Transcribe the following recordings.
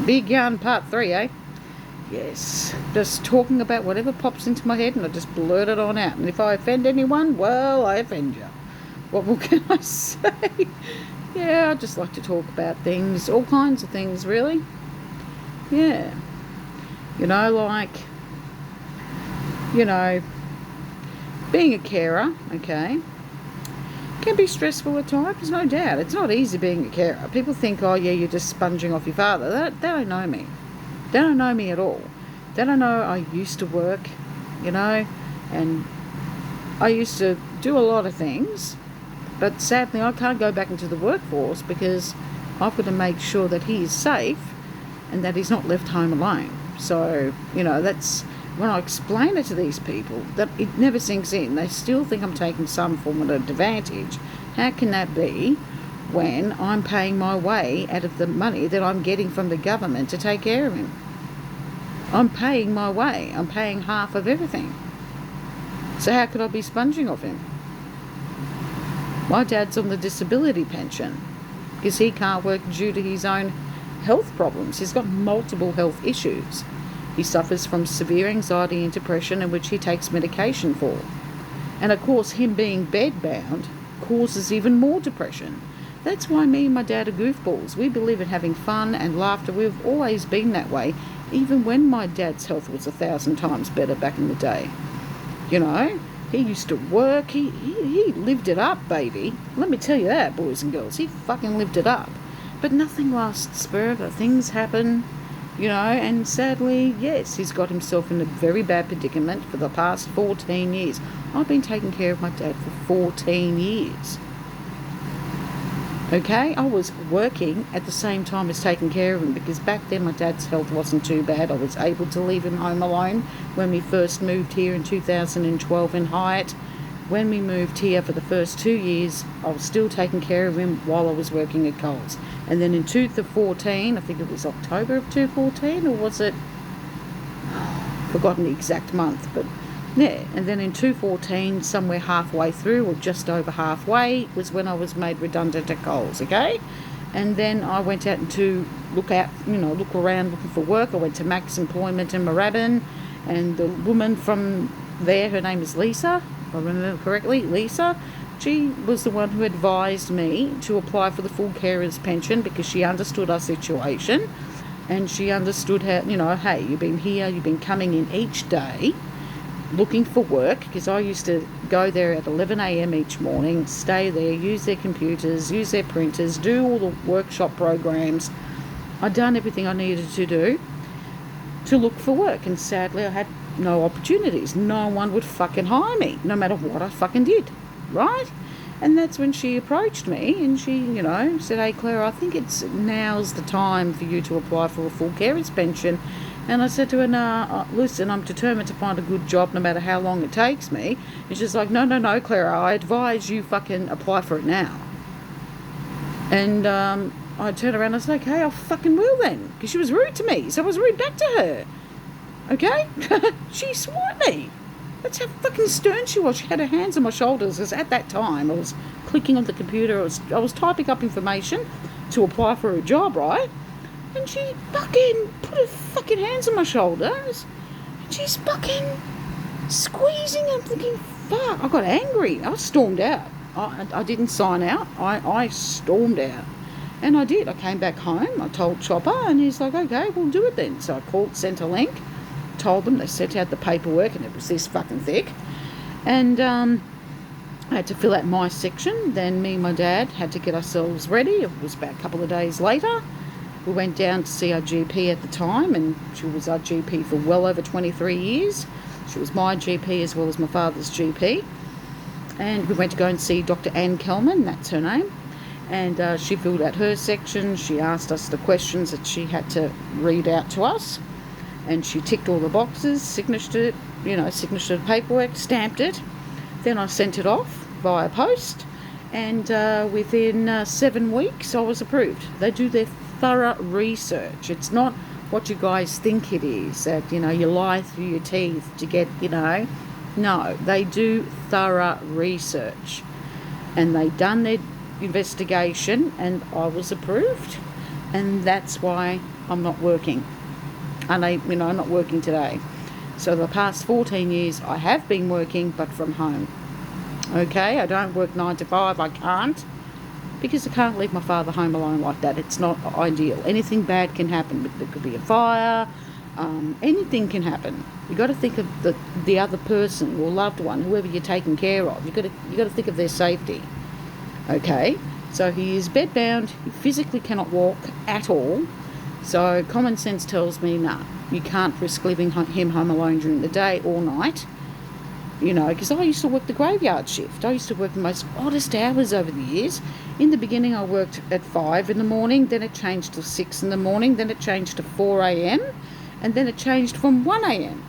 Big yarn part 3, eh? Yes. Just talking about whatever pops into my head and I just blurt it on out. And if I offend anyone, well, I offend you. What more can I say? Yeah, I just like to talk about things, all kinds of things, really. Yeah. Being a carer, okay, can be stressful at times, no doubt. It's not easy being a carer. People think, oh yeah, you're just sponging off your father. They don't know me. They don't know me at all. They don't know I used to work, and I used to do a lot of things, but sadly I can't go back into the workforce because I've got to make sure that he is safe and that he's not left home alone. So, that's when I explain it to these people, that it never sinks in. They still think I'm taking some form of advantage. How can that be when I'm paying my way out of the money that I'm getting from the government to take care of him? I'm paying my way. I'm paying half of everything. So how could I be sponging off him? My dad's on the disability pension because he can't work due to his own health problems. He's got multiple health issues. He suffers from severe anxiety and depression, in which he takes medication for. And of course, him being bedbound causes even more depression. That's why me and my dad are goofballs. We believe in having fun and laughter. We've always been that way, even when my dad's health was 1,000 times better back in the day. He used to work. He lived it up, baby. Let me tell you that, boys and girls. He fucking lived it up. But nothing lasts forever. Things happen. And sadly, yes, he's got himself in a very bad predicament for the past 14 years. I've been taking care of my dad for 14 years. Okay, I was working at the same time as taking care of him because back then my dad's health wasn't too bad. I was able to leave him home alone when we first moved here in 2012 in Hyatt. When we moved here for the first 2 years, I was still taking care of him while I was working at Coles. And then in 2014, I think it was October of 2014, or was it? Forgotten the exact month, but yeah. And then in 2014, somewhere halfway through, or just over halfway, was when I was made redundant at Coles, okay? And then I went out to look around looking for work. I went to Max Employment in Moorabbin, and the woman from there, her name is Lisa, if I remember correctly, Lisa, she was the one who advised me to apply for the full carer's pension because she understood our situation and she understood how, hey, you've been here, you've been coming in each day looking for work, because I used to go there at 11 a.m. each morning, stay there, use their computers, use their printers, do all the workshop programs. I'd done everything I needed to do to look for work, and sadly I had no opportunities. No one would fucking hire me, no matter what I fucking did, right? And that's when she approached me and she, said, hey Claire, I think now's the time for you to apply for a full carer's pension. And I said to her, nah, listen, I'm determined to find a good job no matter how long it takes me. And she's like, no, Clara, I advise you fucking apply for it now. And I turned around and I said, okay, I fucking will then. Because she was rude to me, so I was rude back to her. Okay? She swiped me. That's how fucking stern she was. She had her hands on my shoulders, because at that time I was clicking on the computer, I was typing up information to apply for a job, right? And she fucking put her fucking hands on my shoulders and she's fucking squeezing. I'm thinking, fuck, I got angry. I stormed out. I didn't sign out. I stormed out. And I did. I came back home. I told Chopper and he's like, okay, we'll do it then. So I called Centrelink, told them, they sent out the paperwork and it was this fucking thick. And I had to fill out my section. Then me and my dad had to get ourselves ready. It was about a couple of days later. We went down to see our GP at the time, and she was our GP for well over 23 years. She was my GP as well as my father's GP. And we went to go and see Dr. Ann Kelman, that's her name. And she filled out her section. She asked us the questions that she had to read out to us. And she ticked all the boxes, signature the paperwork, stamped it. Then I sent it off via post. And within 7 weeks, I was approved. They do their thorough research. It's not what you guys think it is, that you lie through your teeth to get, no, they do thorough research, and they done their investigation and I was approved, and that's why I'm not working. And I'm not working today. So the past 14 years I have been working, but from home. Okay, I don't work 9 to 5, I can't. Because I can't leave my father home alone like that. It's not ideal. Anything bad can happen. There could be a fire. Anything can happen. You got to think of the other person or loved one, whoever you're taking care of. You got to think of their safety. Okay, so he is bedbound. He physically cannot walk at all. So common sense tells me, nah, you can't risk leaving him home alone during the day or night. Because I used to work the graveyard shift. I used to work the most oddest hours over the years. In the beginning, I worked at 5 in the morning, then it changed to 6 in the morning, then it changed to 4 a.m, and then it changed from 1 a.m.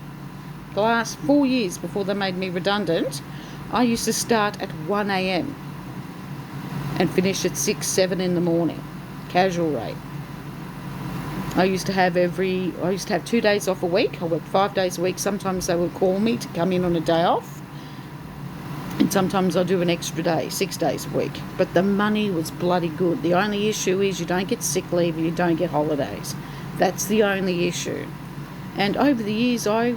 The last 4 years before they made me redundant, I used to start at 1 a.m. and finish at 6, 7 in the morning. Casual rate. I used to have 2 days off a week. I worked 5 days a week. Sometimes they would call me to come in on a day off. And sometimes I do an extra day, 6 days a week. But the money was bloody good. The only issue is you don't get sick leave and you don't get holidays. That's the only issue. And over the years, I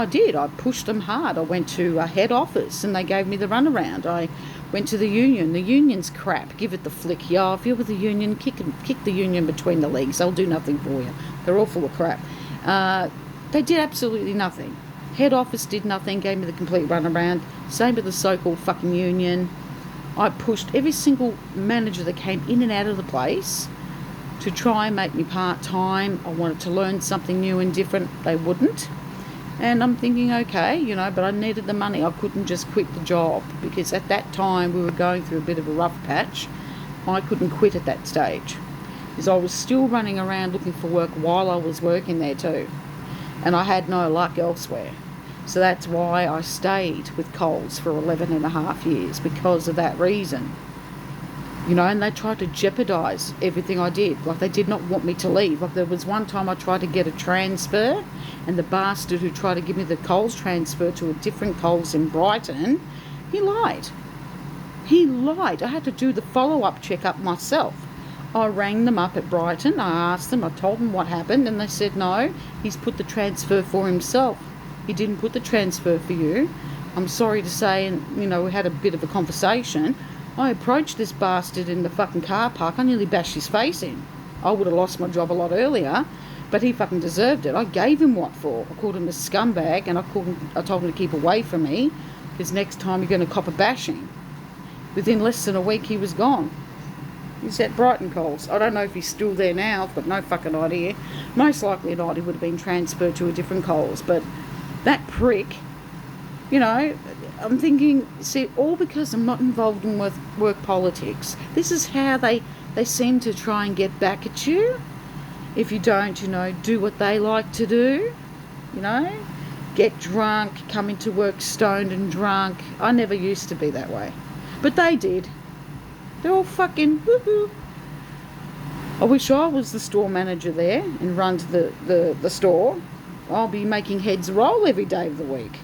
did. I pushed them hard. I went to a head office and they gave me the runaround. I went to the union. The union's crap. Give it the flick. Yeah, if you're with the union, kick the union between the legs. They'll do nothing for you. They're all full of crap. They did absolutely nothing. Head office did nothing, gave me the complete runaround. Same with the so-called fucking union. I pushed every single manager that came in and out of the place to try and make me part-time. I wanted to learn something new and different. They wouldn't. And I'm thinking, okay, but I needed the money. I couldn't just quit the job because at that time we were going through a bit of a rough patch. I couldn't quit at that stage because I was still running around looking for work while I was working there too. And I had no luck elsewhere. So that's why I stayed with Coles for 11 and a half years, because of that reason. And they tried to jeopardise everything I did. Like, they did not want me to leave. Like, there was one time I tried to get a transfer, and the bastard who tried to give me the Coles transfer to a different Coles in Brighton, he lied. I had to do the follow-up check-up myself. I rang them up at Brighton. I asked them, I told them what happened, and they said, no, he's put the transfer for himself. He didn't put the transfer for you. I'm sorry to say, and, we had a bit of a conversation. I approached this bastard in the fucking car park. I nearly bashed his face in. I would have lost my job a lot earlier, but he fucking deserved it. I gave him what for. I called him a scumbag, and I told him to keep away from me, because next time you're going to cop a bashing. Within less than a week, he was gone. He's at Brighton Coles. I don't know if he's still there now. I've got no fucking idea. Most likely not. He would have been transferred to a different Coles, but that prick, I'm thinking, see, all because I'm not involved in work politics. This is how they seem to try and get back at you. If you don't, do what they like to do, get drunk, come into work stoned and drunk. I never used to be that way. But they did. They're all fucking woohoo. I wish I was the store manager there and run the store. I'll be making heads roll every day of the week.